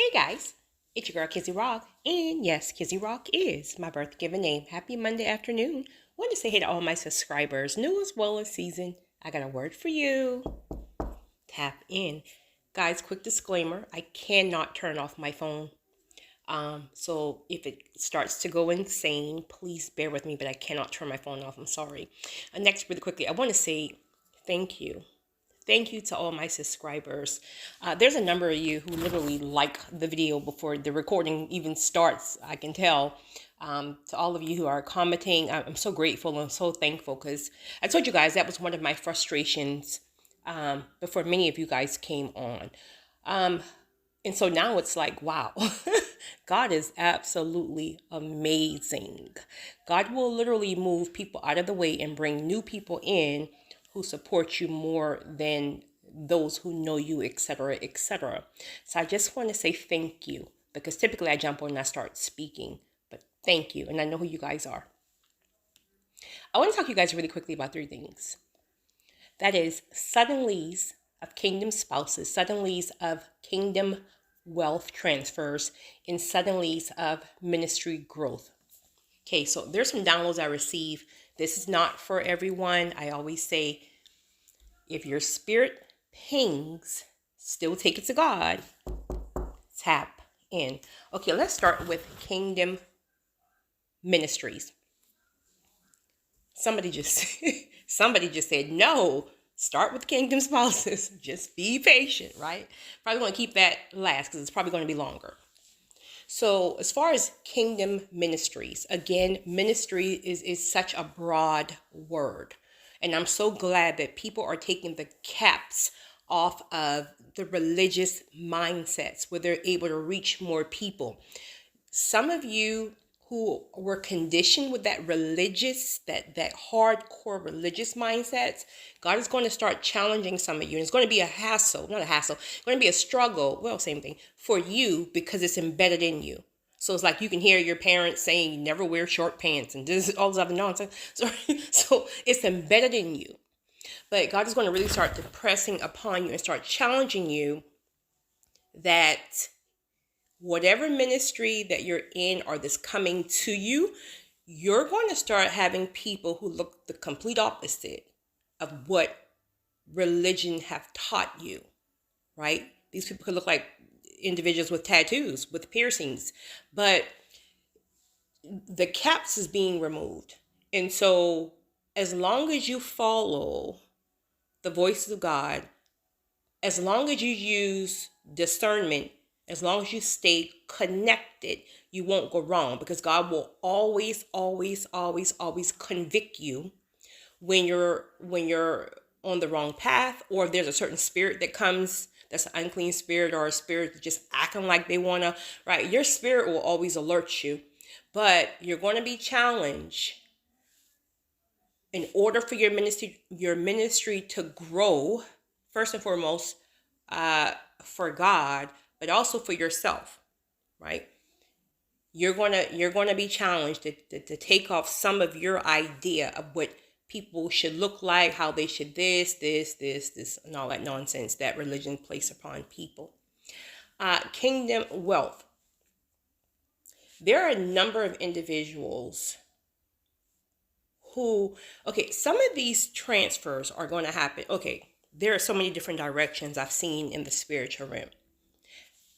Hey guys, it's your girl Kizzy Rock, and yes, Kizzy Rock is my birth given name. Happy Monday afternoon. Want to say hey to all my subscribers, new as well as seasoned. I got a word for you. Tap in. Guys, quick disclaimer, I cannot turn off my phone. So if it starts to go insane, please bear with me, but I cannot turn my phone off. I'm sorry. Next, really quickly, I want to say thank you. Thank you to all my subscribers. There's a number of you who literally like the video before the recording even starts, I can tell. To all of you who are commenting, I'm so grateful and so thankful because I told you guys that was one of my frustrations before many of you guys came on. And so now it's like, wow, God is absolutely amazing. God will literally move people out of the way and bring new people in who support you more than those who know you, etc., etc. So I just want to say thank you because typically I jump on and I start speaking, but thank you. And I know who you guys are. I want to talk to you guys really quickly about three things. That is suddenlies of kingdom spouses, suddenlies of kingdom wealth transfers, and suddenlies of ministry growth. Okay, so there's some downloads I receive. This is not for everyone. I always say, if your spirit pings, still take it to God. Tap in. Okay, let's start with kingdom ministries. Somebody just said no. Start with kingdom spouses. Just be patient, right? Probably going to keep that last because it's probably going to be longer. So as far as kingdom ministries, again, ministry is such a broad word. And I'm so glad that people are taking the caps off of the religious mindsets where they're able to reach more people. Some of you who were conditioned with that hardcore religious mindsets, God is going to start challenging some of you. And it's going to be a hassle, not a hassle, it's going to be a struggle, well, same thing, for you because it's embedded in you. So it's like you can hear your parents saying you never wear short pants and this all this other nonsense. So it's embedded in you. But God is going to really start pressing upon you and start challenging you that whatever ministry that you're in or that's coming to you, you're going to start having people who look the complete opposite of what religion have taught you, right? These people could look like individuals with tattoos, with piercings, but the caps is being removed. And so as long as you follow the voice of God, as long as you use discernment, as long as you stay connected, you won't go wrong because God will always, always, always, always convict you when you're on the wrong path, or if there's a certain spirit that comes that's an unclean spirit or a spirit that's just acting like they want to, right? Your spirit will always alert you, but you're going to be challenged in order for your ministry to grow, first and foremost, for God, but also for yourself, right? You're gonna be challenged to take off some of your idea of what people should look like, how they should this, and all that nonsense that religion places upon people. Kingdom wealth. There are a number of individuals who, okay, some of these transfers are going to happen. Okay, there are so many different directions I've seen in the spiritual realm.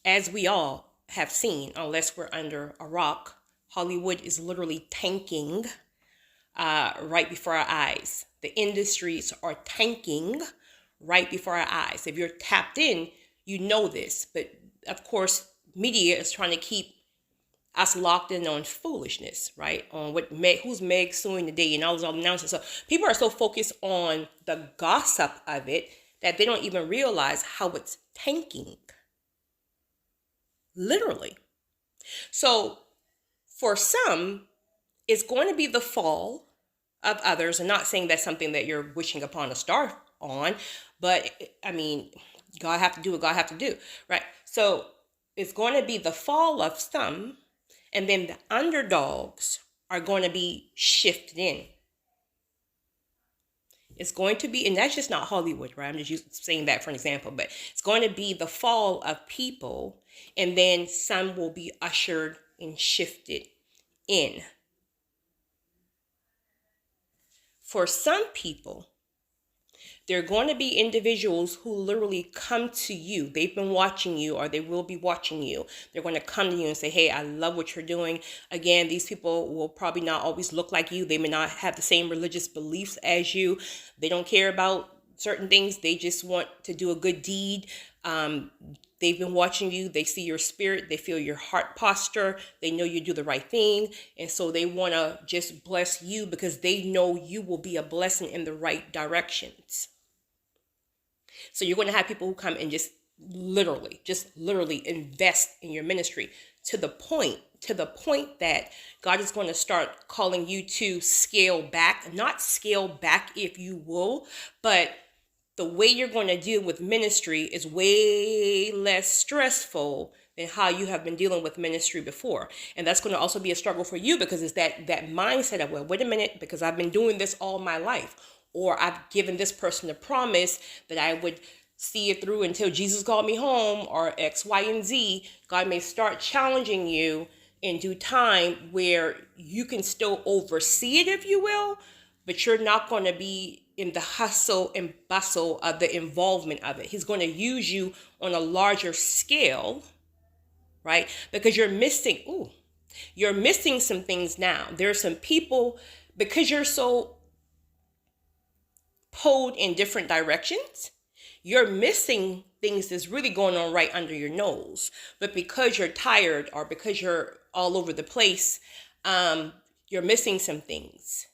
As we all have seen, unless we're under a rock, Hollywood is literally tanking right before our eyes. The industries are tanking right before our eyes. If you're tapped in, you know this. But of course, media is trying to keep us locked in on foolishness, right? On who's Meg suing today and all those other nonsense. So people are so focused on the gossip of it that they don't even realize how it's tanking. Literally. So for some, it's going to be the fall of others. And not saying that's something that you're wishing upon a star on, but I mean, God have to do what God have to do, right? So it's going to be the fall of some, and then the underdogs are going to be shifted in. It's going to be, and that's just not Hollywood, right? I'm just saying that for an example, but it's going to be the fall of people, and then some will be ushered and shifted in. For some people, there are going to be individuals who literally come to you. They've been watching you, or they will be watching you. They're going to come to you and say, hey, I love what you're doing. Again, these people will probably not always look like you. They may not have the same religious beliefs as you. They don't care about certain things. They just want to do a good deed. They've been watching you. They see your spirit. They feel your heart posture. They know you do the right thing. And so they want to just bless you because they know you will be a blessing in the right directions. So you're going to have people who come and just literally invest in your ministry to the point that God is going to start calling you to scale back, not scale back if you will, but the way you're going to deal with ministry is way less stressful than how you have been dealing with ministry before. And that's going to also be a struggle for you because it's that mindset of, well, wait a minute, because I've been doing this all my life. Or I've given this person a promise that I would see it through until Jesus called me home, or X, Y, and Z. God may start challenging you in due time where you can still oversee it, if you will, but you're not going to be in the hustle and bustle of the involvement of it. He's going to use you on a larger scale, right? Because you're missing some things now. There are some people, because you're so pulled in different directions, you're missing things that's really going on right under your nose. But because you're tired or because you're all over the place, you're missing some things.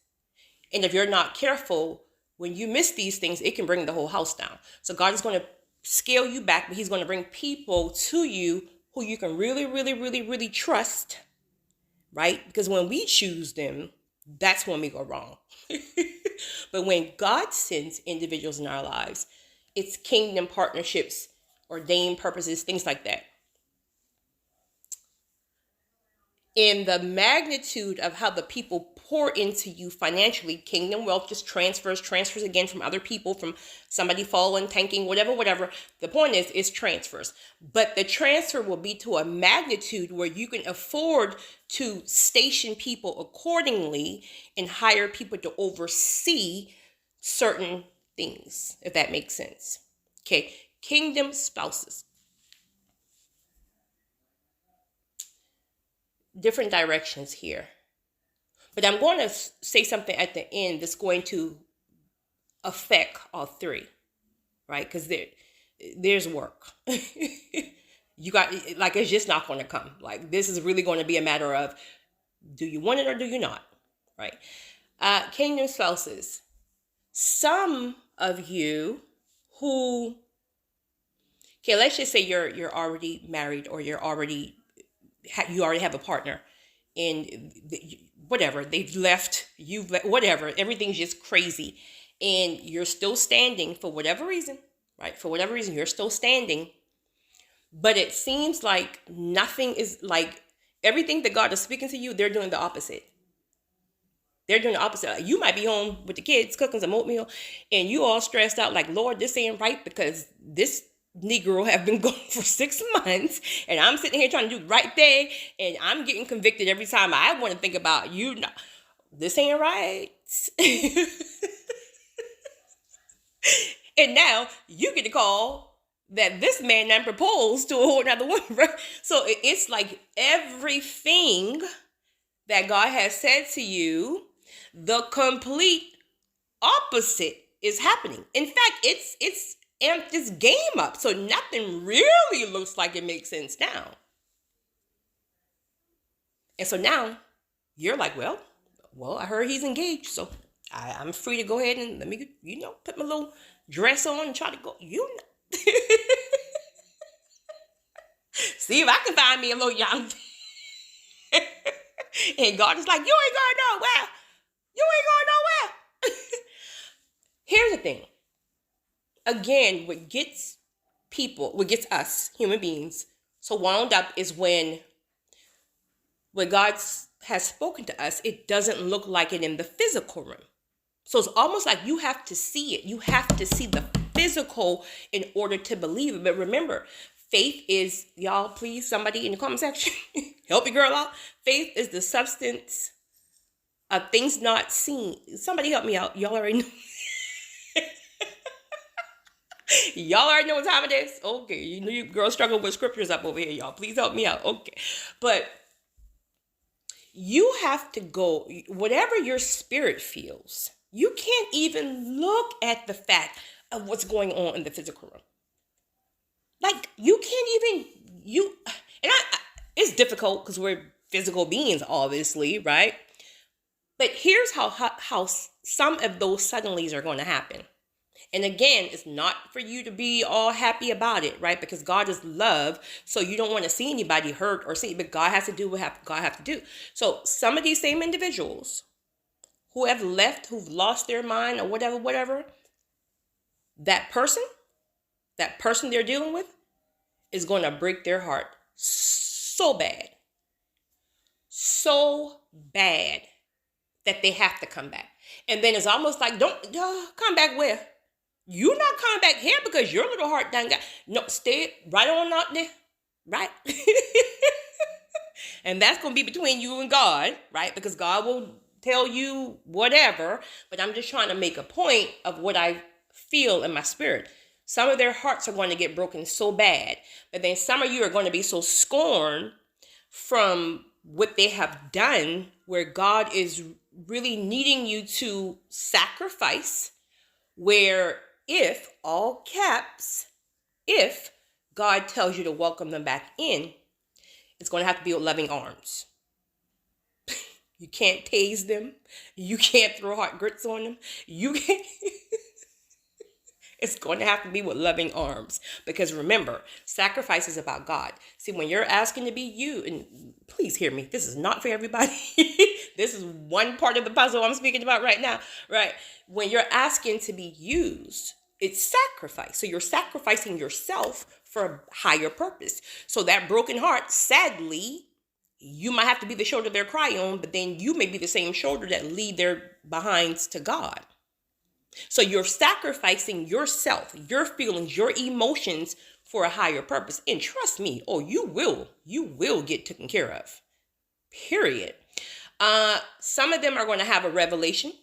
And if you're not careful, when you miss these things, it can bring the whole house down. So God is going to scale you back, but he's going to bring people to you who you can really trust, right? Because when we choose them, that's when we go wrong. But when God sends individuals in our lives, it's kingdom partnerships, ordained purposes, things like that. In the magnitude of how the people pour into you financially, kingdom wealth just transfers again from other people, from somebody falling, tanking, whatever. The point is transfers. But the transfer will be to a magnitude where you can afford to station people accordingly and hire people to oversee certain things, if that makes sense. Okay, kingdom spouses. Different directions here. But I'm going to say something at the end that's going to affect all three, right? Because there's work. You got, like, it's just not going to come. Like, this is really going to be a matter of, do you want it or do you not, right? Kingdom spouses. Some of you who, okay, let's just say you're already married, or you already have a partner, and whatever, they've left, whatever, everything's just crazy, and you're still standing for whatever reason, right? For whatever reason, you're still standing, but it seems like nothing is, like, everything that God is speaking to you, they're doing the opposite. They're doing the opposite. Like, you might be home with the kids cooking some oatmeal, and you all stressed out like, Lord, this ain't right because this Negro have been gone for 6 months, and I'm sitting here trying to do the right thing, and I'm getting convicted every time I want to think about, you know, this ain't right. And now you get a call that this man then proposed to a whole other woman, right? So it's like everything that God has said to you, the complete opposite is happening. In fact, it's amped this game up, so nothing really looks like it makes sense now. And so now you're like, well, I heard he's engaged, so I'm free to go ahead and let me, put my little dress on and try to go, see if I can find me a little young. And God is like, you ain't going nowhere. You ain't going nowhere. Here's the thing. Again, what gets us, human beings, so wound up is when God has spoken to us, it doesn't look like it in the physical realm. So it's almost like you have to see it. You have to see the physical in order to believe it. But remember, faith is, y'all, please, somebody in the comment section, help your girl out. Faith is the substance of things not seen. Somebody help me out. Y'all already know. Y'all already know what time it is? Okay, you know you girls struggle with scriptures up over here, y'all. Please help me out. Okay. But you have to go, whatever your spirit feels, you can't even look at the fact of what's going on in the physical realm. Like, you can't even, it's difficult because we're physical beings, obviously, right? But here's how some of those suddenlies are going to happen. And again, it's not for you to be all happy about it, right? Because God is love. So you don't want to see anybody hurt or see, but God has to do what God has to do. So some of these same individuals who have left, who've lost their mind or whatever, that person they're dealing with is going to break their heart so bad that they have to come back. And then it's almost like, don't come back where? You're not coming back here because your little heart done got, no, stay right on out there, right? And that's going to be between you and God, right? Because God will tell you whatever, but I'm just trying to make a point of what I feel in my spirit. Some of their hearts are going to get broken so bad, but then some of you are going to be so scorned from what they have done, where God is really needing you to sacrifice, where if, all caps, if God tells you to welcome them back in, it's going to have to be with loving arms. You can't tase them. You can't throw hot grits on them. You can't. It's going to have to be with loving arms. Because remember, sacrifice is about God. See, when you're asking to be you, and please hear me, this is not for everybody. This is one part of the puzzle I'm speaking about right now, right? When you're asking to be used, it's sacrifice. So you're sacrificing yourself for a higher purpose. So that broken heart, sadly, you might have to be the shoulder they're crying on, but then you may be the same shoulder that lead their behinds to God. So you're sacrificing yourself, your feelings, your emotions for a higher purpose. And trust me, you will get taken care of. Period. Some of them are going to have a revelation.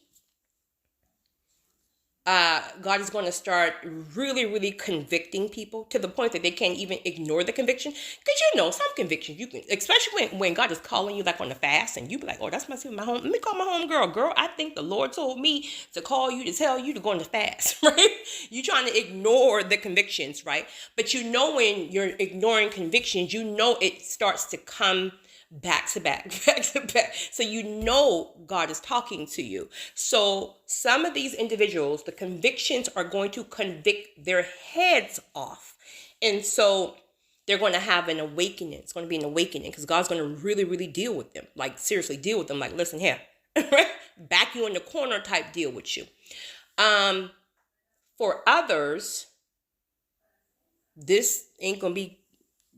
God is going to start really, really convicting people to the point that they can't even ignore the conviction. Because some convictions you can, especially when God is calling you like on the fast, and you be like, oh, that's my home. Let me call my home girl. I think the Lord told me to call you to tell you to go on the fast, right? You're trying to ignore the convictions, right? But when you're ignoring convictions, it starts to come back to back. So God is talking to you. So some of these individuals, the convictions are going to convict their heads off. And so they're going to have an awakening. It's going to be an awakening because God's going to really, really deal with them. Like, seriously, deal with them. Like, listen here, back you in the corner type deal with you. For others, this ain't going to be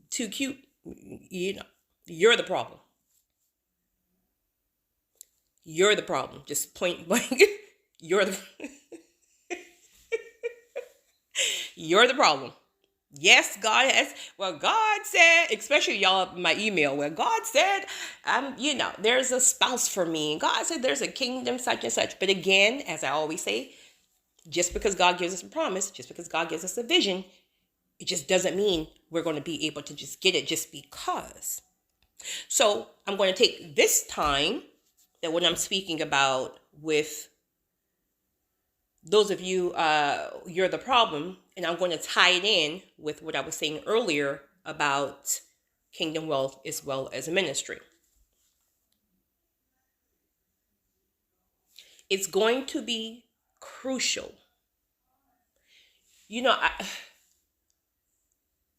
too cute. You're the problem. You're the problem. Just point blank. You're the problem. Yes, God has. Well, God said, especially y'all, my email, where God said, there's a spouse for me. And God said there's a kingdom such and such. But again, as I always say, just because God gives us a promise, just because God gives us a vision, it just doesn't mean we're going to be able to just get it just because. So I'm going to take this time that when I'm speaking about with those of you, you're the problem, and I'm going to tie it in with what I was saying earlier about kingdom wealth as well as ministry. It's going to be crucial.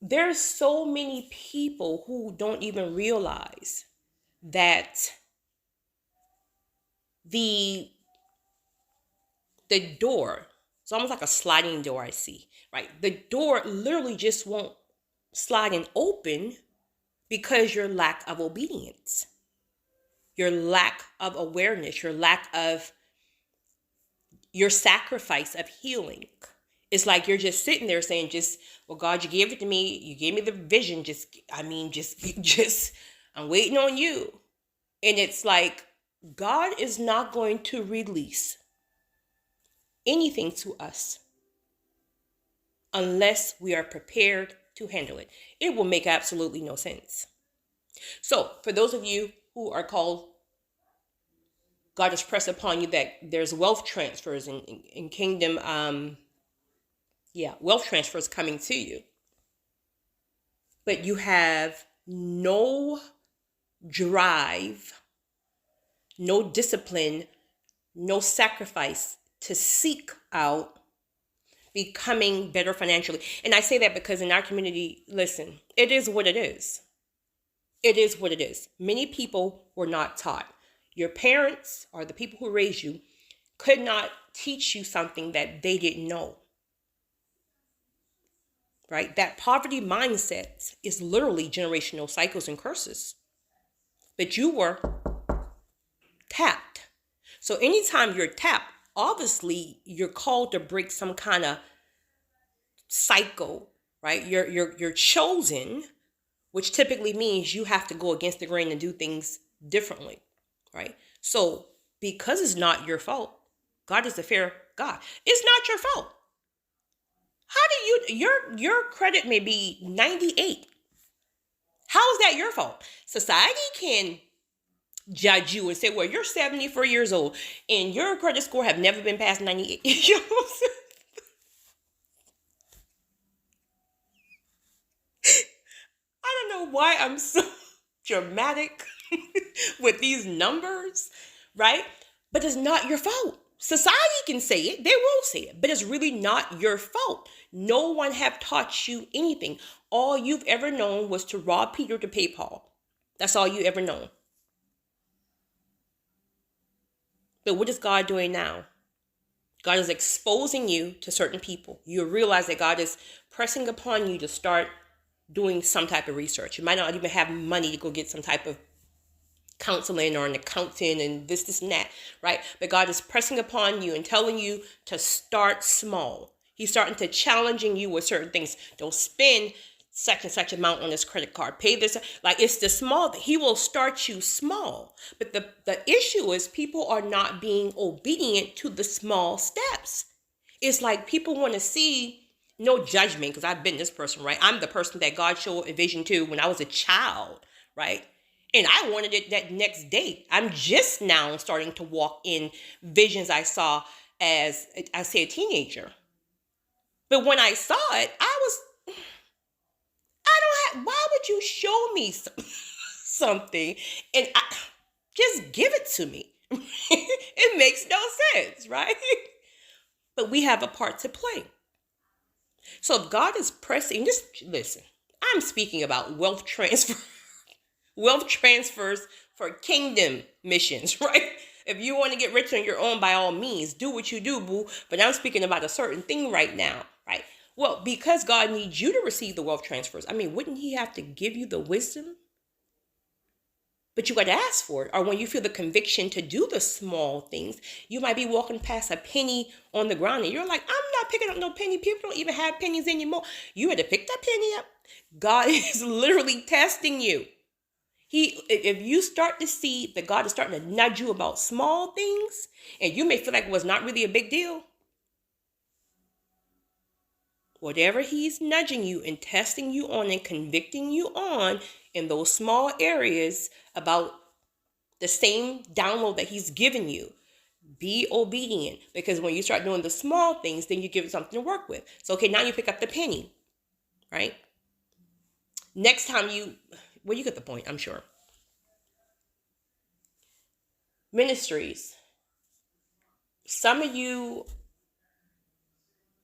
There's so many people who don't even realize that the door, it's almost like a sliding door I see, right? The door literally just won't slide and open because your lack of obedience, your lack of awareness, your lack of your sacrifice of healing. It's like you're just sitting there saying, well, God, you gave it to me. You gave me the vision. I'm waiting on you. And it's like, God is not going to release anything to us unless we are prepared to handle it. It will make absolutely no sense. So for those of you who are called, God has pressed upon you that there's wealth transfers in kingdom, wealth transfers coming to you. But you have no drive, no discipline, no sacrifice to seek out becoming better financially. And I say that because in our community, listen, it is what it is. It is what it is. Many people were not taught. Your parents or the people who raised you could not teach you something that they didn't know. Right? That poverty mindset is literally generational cycles and curses. But you were tapped. So anytime you're tapped, obviously you're called to break some kind of cycle, right? You're chosen, which typically means you have to go against the grain and do things differently, right? So because it's not your fault, God is a fair God. It's not your fault. How do your credit may be 98? How is that your fault? Society can judge you and say, well, you're 74 years old and your credit score have never been past 98. You know what I'm saying? I don't know why I'm so dramatic with these numbers, right? But it's not your fault. Society can say it, they will say it, but it's really not your fault. No one have taught you anything. All you've ever known was to rob Peter to pay Paul. That's all you ever known. But what is God doing now? God is exposing you to certain people. You realize that God is pressing upon you to start doing some type of research. You might not even have money to go get some type of counseling or an accountant and this and that, right? But God is pressing upon you and telling you to start small. He's starting to challenging you with certain things. Don't spend such and such amount on this credit card. Pay this. Like it's the small. He will start you small. But the issue is people are not being obedient to the small steps. It's like people want to see, no judgment, because I've been this person, right? I'm the person that God showed a vision to when I was a child, right? And I wanted it that next day. I'm just now starting to walk in visions I saw as, I say, a teenager. But when I saw it, why would you show me something and just give it to me? It makes no sense, right? But we have a part to play. So if God is pressing, just listen, I'm speaking about wealth transfers for kingdom missions, right? If you want to get rich on your own, by all means, do what you do, boo. But I'm speaking about a certain thing right now, right? Well, because God needs you to receive the wealth transfers, I mean, wouldn't he have to give you the wisdom? But you got to ask for it. Or when you feel the conviction to do the small things, you might be walking past a penny on the ground and you're like, I'm not picking up no penny. People don't even have pennies anymore. You had to pick that penny up. God is literally testing you. If you start to see that God is starting to nudge you about small things, and you may feel like it was not really a big deal, whatever he's nudging you and testing you on and convicting you on in those small areas about the same download that he's given you, be obedient. Because when you start doing the small things, then you give it something to work with. So, okay, now you pick up the penny, right? Next time you get the point, I'm sure. Ministries. Some of you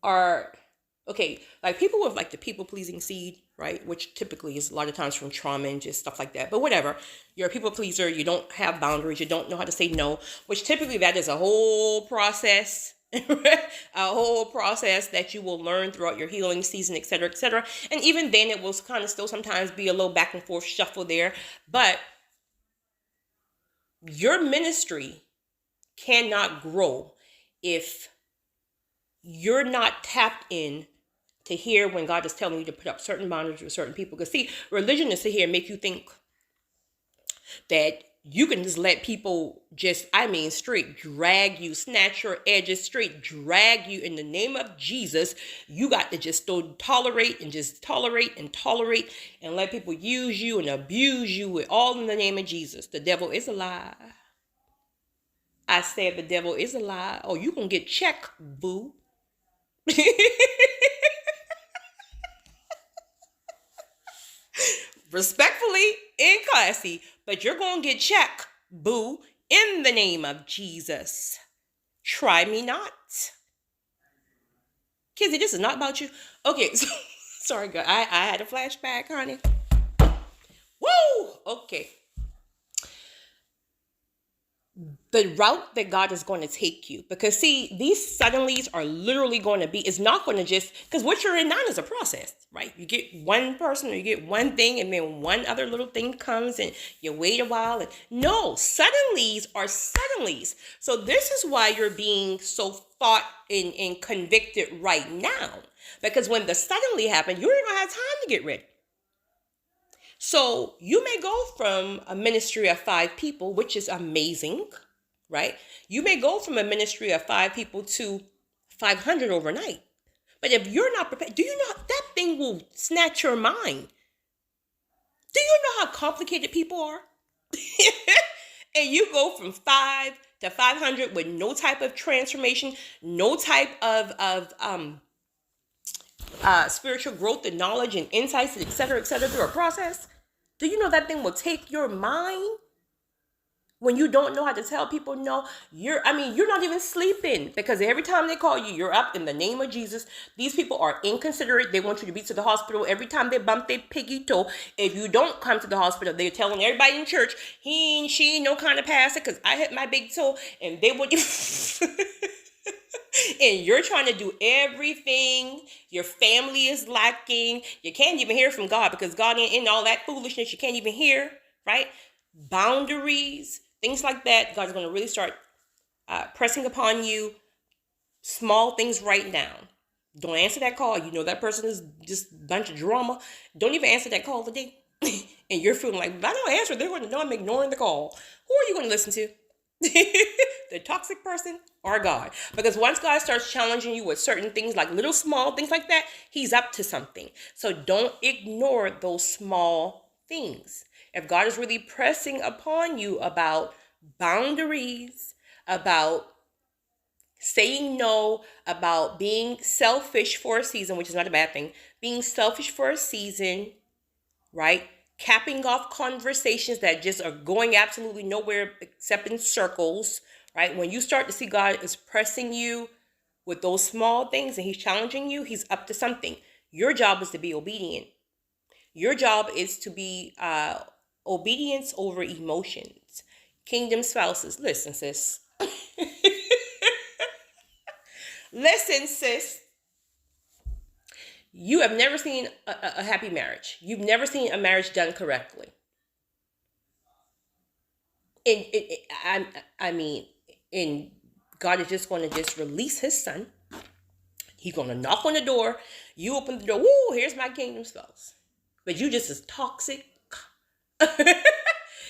are, okay, like people with like the people-pleasing seed, right? Which typically is a lot of times from trauma and just stuff like that. But whatever, you're a people pleaser. You don't have boundaries. You don't know how to say no, which typically that is a whole process. A whole process that you will learn throughout your healing season, et cetera, et cetera. And even then it will kind of still sometimes be a little back and forth shuffle there. But your ministry cannot grow if you're not tapped in to hear when God is telling you to put up certain boundaries with certain people. Because see, religion is to here make you think that you can just let people just, straight drag you, snatch your edges, straight drag you in the name of Jesus. You got to just tolerate and just tolerate and let people use you and abuse you with all in the name of Jesus. The devil is a lie. I said the devil is a lie. Oh, you gonna get checked, boo. Respectfully and classy, but you're gonna get checked, boo, in the name of Jesus. Try me not. Kizzy, this is not about you. Okay, so sorry, girl. I had a flashback, honey. Woo! Okay. The route that God is going to take you. Because see, these suddenlies are literally going to be, it's not going to just, because what you're in now is a process, right? You get one person or you get one thing and then one other little thing comes and you wait a while. And no, suddenlies are suddenlies. So this is why you're being so fought and convicted right now. Because when the suddenly happened, you're going to have time to get ready. So you may go from a ministry of 5 people, which is amazing, right? You may go from a ministry of 5 people to 500 overnight. But if you're not prepared, do you know that thing will snatch your mind? Do you know how complicated people are? And you go from 5 to 500 with no type of transformation, no type of spiritual growth and knowledge and insights, et cetera, through a process. Do you know that thing will take your mind when you don't know how to tell people no? You're not even sleeping, because every time they call you, you're up in the name of Jesus. These people are inconsiderate. They want you to be to the hospital every time they bump their piggy toe. If you don't come to the hospital, they're telling everybody in church, she ain't no kind of pastor because I hit my big toe, and they would and you're trying to do everything. Your family is lacking. You can't even hear from God because God ain't in all that foolishness. You can't even hear, right? Boundaries, things like that. God's going to really start pressing upon you. Small things right now. Don't answer that call. You know that person is just a bunch of drama. Don't even answer that call today. And you're feeling like, if I don't answer, they're going to know I'm ignoring the call. Who are you going to listen to? The toxic person or God? Because once God starts challenging you with certain things, like little small things like that, he's up to something. So don't ignore those small things. If God is really pressing upon you about boundaries, about saying no, about being selfish for a season, which is not a bad thing, being selfish for a season, right? Capping off conversations that just are going absolutely nowhere except in circles, right? When you start to see God is pressing you with those small things and he's challenging you, he's up to something. Your job is to be obedient. Your job is to be obedience over emotions. Kingdom spouses, listen, sis. Listen, sis. You have never seen a happy marriage. You've never seen a marriage done correctly. And God is just going to just release his son. He's going to knock on the door. You open the door. Woo, here's my kingdom spouse. But you just as toxic.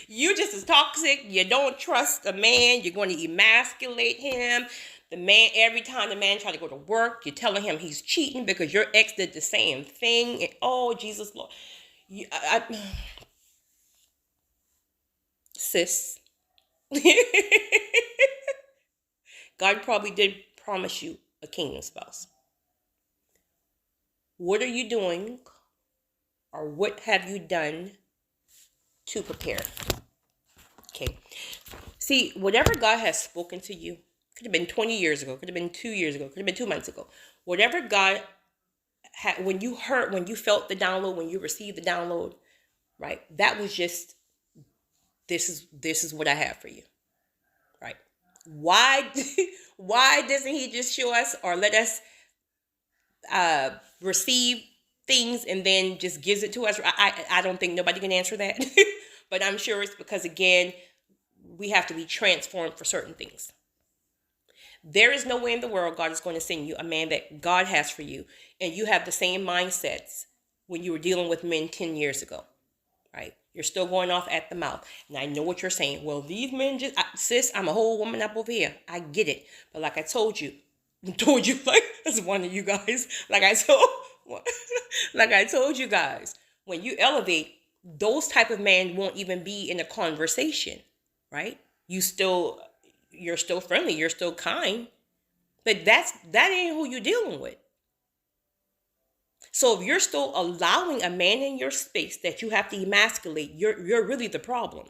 You just as toxic. You don't trust the man. You're going to emasculate him. The man, every time the man tries to go to work, you're telling him he's cheating because your ex did the same thing. And, oh, Jesus, Lord. Sis. God probably did promise you a kingdom spouse. What are you doing, or what have you done to prepare? Okay. See, whatever God has spoken to you, could have been 20 years ago, could have been 2 years ago, could have been 2 months ago. Whatever God had, when you felt the download, when you received the download, right? That was just, this is what I have for you, right? Why doesn't he just show us or let us receive things and then just gives it to us? I don't think nobody can answer that. But I'm sure it's because, again, we have to be transformed for certain things. There is no way in the world God is going to send you a man that God has for you, and you have the same mindsets when you were dealing with men 10 years ago, right? You're still going off at the mouth. And I know what you're saying. Well, these men just, sis, I'm a whole woman up over here. I get it. But like I told you, like, that's one of you guys, like I told you guys, when you elevate, those type of men won't even be in a conversation, right? You're still friendly, you're still kind, but that ain't who you're dealing with. So if you're still allowing a man in your space that you have to emasculate, you're really the problem.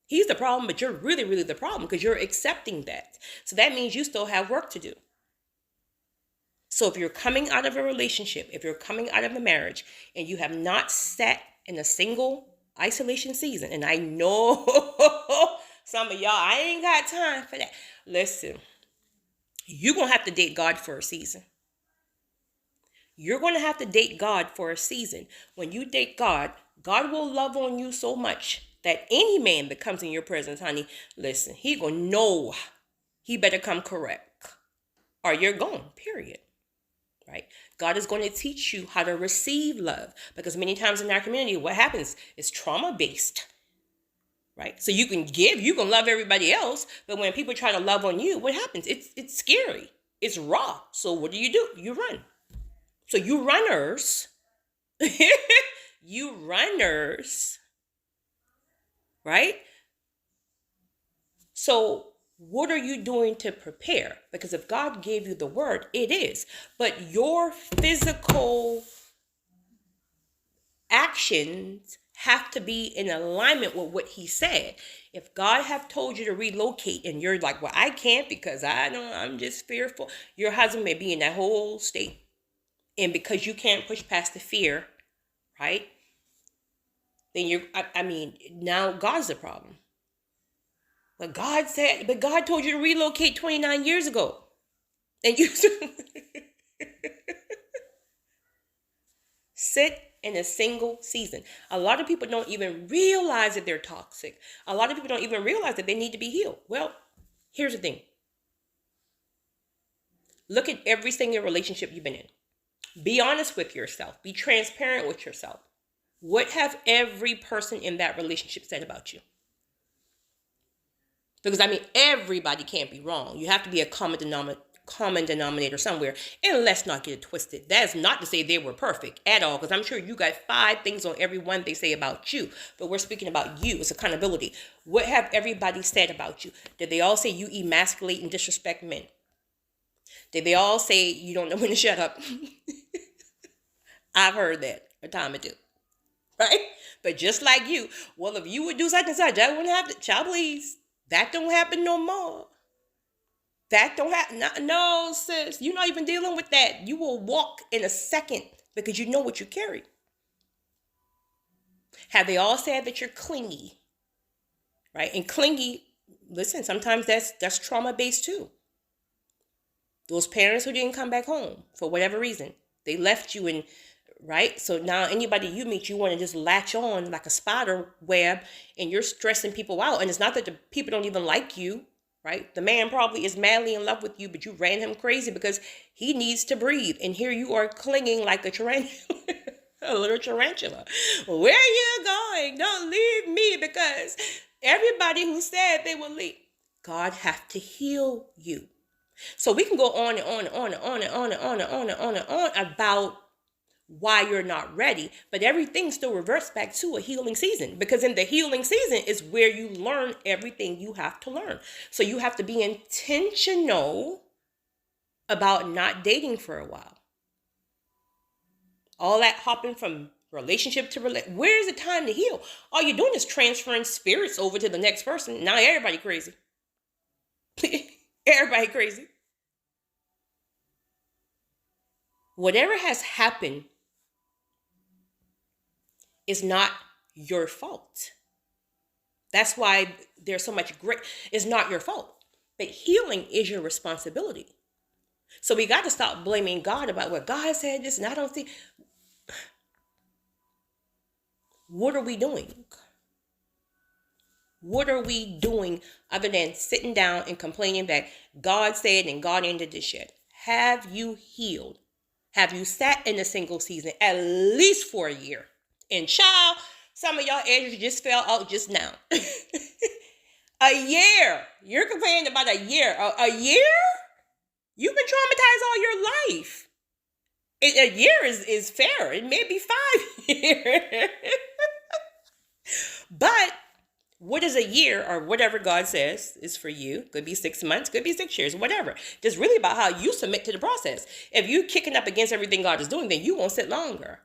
He's the problem, but you're really, really the problem because you're accepting that. So that means you still have work to do. So if you're coming out of a relationship, if you're coming out of a marriage, and you have not sat in a single isolation season, and I know some of y'all, I ain't got time for that. Listen, you're going to have to date God for a season. You're going to have to date God for a season. When you date God, God will love on you so much that any man that comes in your presence, honey, listen, he going to know he better come correct or you're gone, period. Right? God is going to teach you how to receive love, because many times in our community, what happens is trauma based, right? So you can give, you can love everybody else, but when people try to love on you, what happens? It's scary. It's raw. So what do? You run. So you runners, right? So what are you doing to prepare? Because if God gave you the word, it is. But your physical actions have to be in alignment with what he said. If God have told you to relocate and you're like, well, I can't because I'm just fearful. Your husband may be in that whole state. And because you can't push past the fear, right? Then now God's the problem. But God told you to relocate 29 years ago. And you sit in a single season. A lot of people don't even realize that they're toxic. A lot of people don't even realize that they need to be healed. Well, here's the thing. Look at every single relationship you've been in. Be honest with yourself. Be transparent with yourself. What have every person in that relationship said about you? Because everybody can't be wrong. You have to be a common denominator somewhere. And let's not get it twisted. That's not to say they were perfect at all, because I'm sure you got 5 things on every one they say about you. But we're speaking about you. It's accountability. What have everybody said about you? Did they all say you emasculate and disrespect men? Did they all say you don't know when to shut up? I've heard that a time or two. Right? But just like you, well, if you would do such and such, that wouldn't happen. Child, please. That don't happen no more. That don't happen. No, sis. You're not even dealing with that. You will walk in a second because you know what you carry. Have they all said that you're clingy? Right? And clingy, listen, sometimes that's trauma-based too. Those parents who didn't come back home for whatever reason. They left you in, right? So now anybody you meet, you want to just latch on like a spider web, and you're stressing people out. And it's not that the people don't even like you, right? The man probably is madly in love with you, but you ran him crazy because he needs to breathe. And here you are clinging like a tarantula, a little tarantula. Where are you going? Don't leave me, because everybody who said they will leave, God have to heal you. So we can go on and on and on and on and on and on and on and on and on about why you're not ready, but everything still reverts back to a healing season, because in the healing season is where you learn everything you have to learn. So you have to be intentional about not dating for a while. All that hopping from relationship to relationship, where is the time to heal? All you're doing is transferring spirits over to the next person. Now everybody crazy. Everybody crazy. Whatever has happened is not your fault. That's why there's so much grace. It's not your fault. But healing is your responsibility. So we got to stop blaming God about what God said this, and I don't think. What are we doing? What are we doing other than sitting down and complaining that God said and God ended this shit? Have you healed? Have you sat in a single season at least for a year? And child, some of y'all edges just fell out just now. A year. You're complaining about a year. A year? You've been traumatized all your life. A year is fair. It may be 5 years. But what is a year or whatever God says is for you? Could be 6 months, could be 6 years, whatever. Just really about how you submit to the process. If you kicking up against everything God is doing, then you won't sit longer.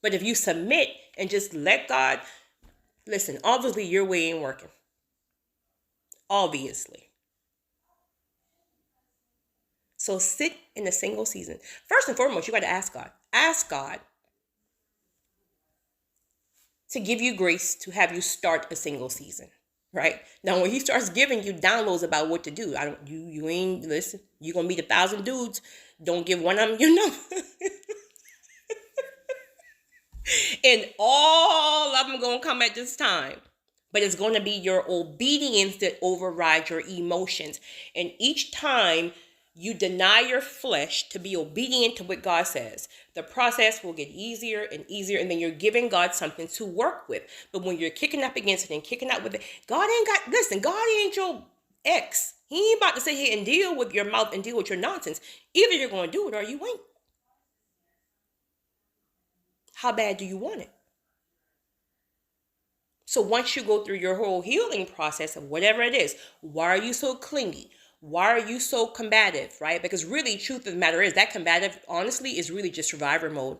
But if you submit and just let God, listen, obviously your way ain't working. Obviously. So sit in a single season. First and foremost, you got to ask God. Ask God to give you grace to have you start a single season, right? Now, when he starts giving you downloads about what to do, you ain't, listen, you're going to meet 1,000 dudes. Don't give one of them your number. And all of them going to come at this time. But it's going to be your obedience that overrides your emotions. And each time you deny your flesh to be obedient to what God says, the process will get easier and easier, and then you're giving God something to work with. But when you're kicking up against it and kicking out with it, God ain't your ex. He ain't about to sit here and deal with your mouth and deal with your nonsense. Either you're going to do it or you ain't. How bad do you want it? So once you go through your whole healing process of whatever it is, why are you so clingy? Why are you so combative, right? Because really, truth of the matter is that combative, honestly, is really just survivor mode.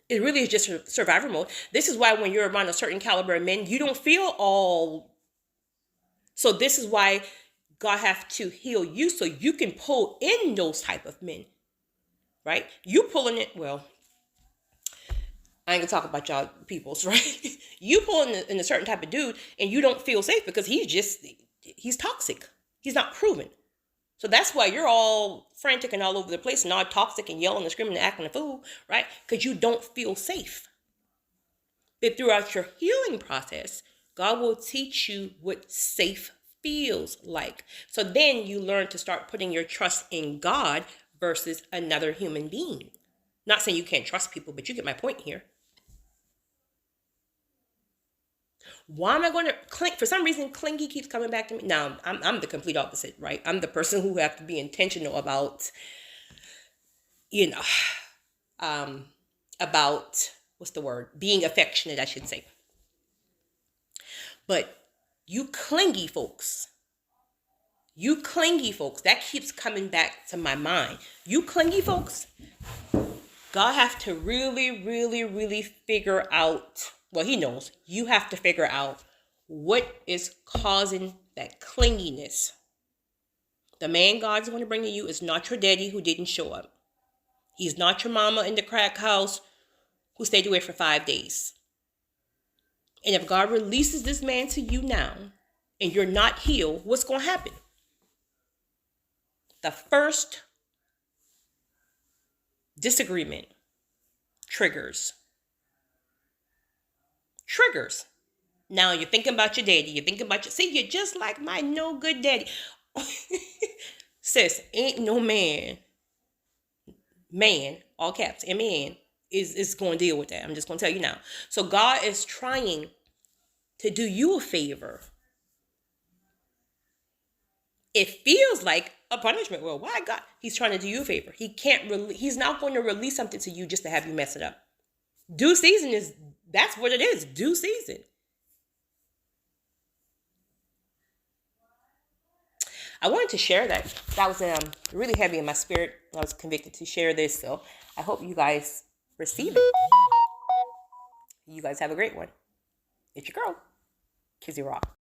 It really is just survivor mode. This is why when you're around a certain caliber of men, you don't feel all. So this is why God has to heal you so you can pull in those type of men, right? You pulling it, well, I ain't gonna talk about y'all peoples, right? You pulling in a certain type of dude and you don't feel safe because he's toxic. He's not proven. So that's why you're all frantic and all over the place and all toxic and yelling and screaming and acting a fool, right? Because you don't feel safe. But throughout your healing process, God will teach you what safe feels like. So then you learn to start putting your trust in God versus another human being. Not saying you can't trust people, but you get my point here. Why am I going to cling? For some reason, clingy keeps coming back to me. Now, I'm the complete opposite, right? I'm the person who have to be intentional about, about, what's the word? Being affectionate, I should say. But you clingy folks, that keeps coming back to my mind. You clingy folks, God have to really, really, really figure out, well, he knows, you have to figure out what is causing that clinginess. The man God's going to bring to you is not your daddy who didn't show up. He's not your mama in the crack house who stayed away for 5 days. And if God releases this man to you now and you're not healed, what's going to happen? The first disagreement triggers. Now you're thinking about your daddy. You're thinking about you're just like my no good daddy. Sis, ain't no man, all caps, M-A-N, is going to deal with that. I'm just going to tell you now. So God is trying to do you a favor. It feels like a punishment. Well, why God? He's trying to do you a favor. He's not going to release something to you just to have you mess it up. Due season that's what it is. Due season. I wanted to share that. That was really heavy in my spirit. I was convicted to share this. So I hope you guys receive it. You guys have a great one. It's your girl, Kizzy Rock.